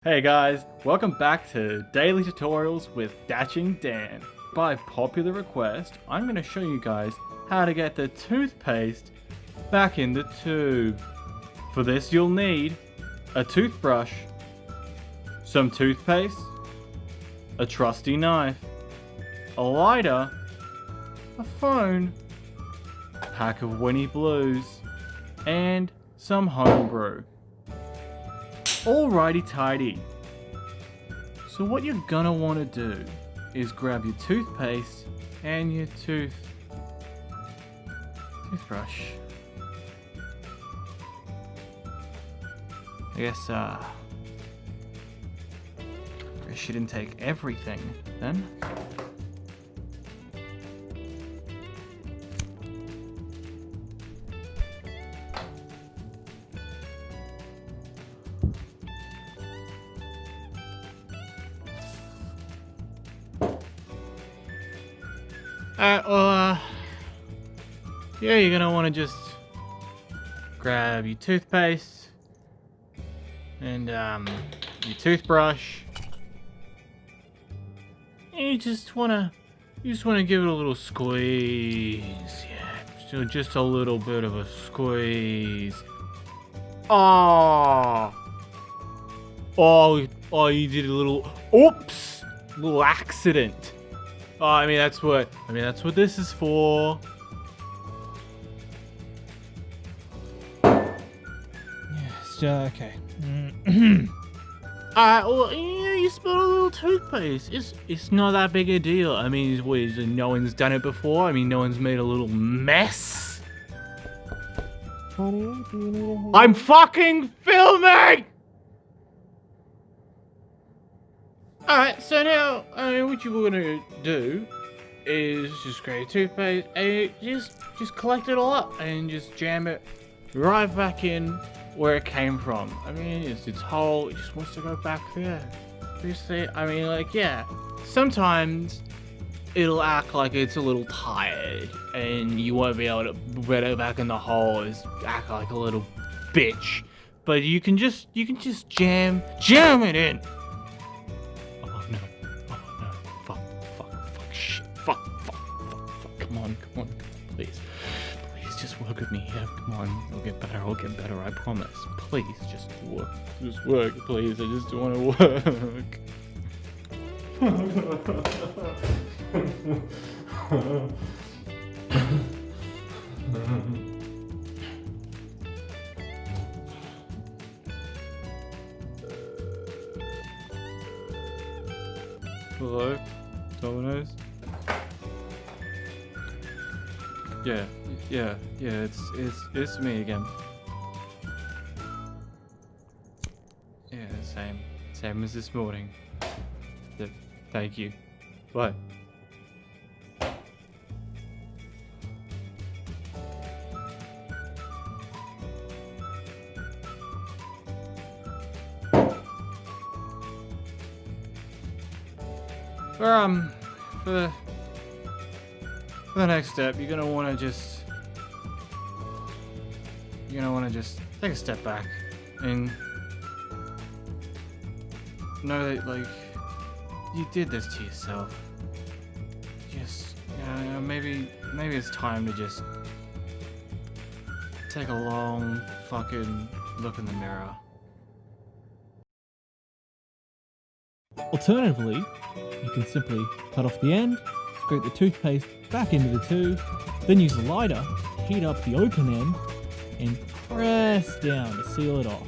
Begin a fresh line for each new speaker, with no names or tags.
Hey guys, welcome back to Daily Tutorials with Dashing Dan. By popular request, I'm going to show you guys how to get the toothpaste back in the tube. For this you'll need a toothbrush, some toothpaste, a trusty knife, a lighter, a phone, a pack of Winnie Blues, and some homebrew. Alrighty tidy. So what you're gonna want to do is grab your toothpaste and your toothbrush. I guess you didn't take everything then. Yeah, you're gonna want to just grab your toothpaste and your toothbrush. And you just wanna give it a little squeeze. Yeah, so just a little bit of a squeeze. Oh, you did a little little accident. Oh, I mean that's what this is for. Yes, okay. Well, you spilled a little toothpaste. It's not that big a deal. I mean, no one's done it before. I mean, no one's made a little mess.
Honey, do you need a hand?
I'm fucking filming! Alright, so now, what you're gonna do is just grab your toothpaste and just collect it all up and just jam it right back in where it came from. I mean, it's whole, it just wants to go back there. Seriously, I mean, like, yeah. Sometimes it'll act like it's a little tired and you won't be able to put it back in the hole, it's act like a little bitch. But you can just jam it in. Come on, please, just work with me here. Come on, I'll get better, I promise. Please, just work, please. I just want to work. Hello, Domino's? Yeah, it's me again. Yeah, same as this morning. Thank you. What? For the next step, you're gonna wanna just take a step back and know that, like, you did this to yourself. Just, maybe it's time to just take a long fucking look in the mirror.
Alternatively, you can simply cut off the end, scrape the toothpaste back into the tube, then use a lighter to heat up the open end and press down to seal it off.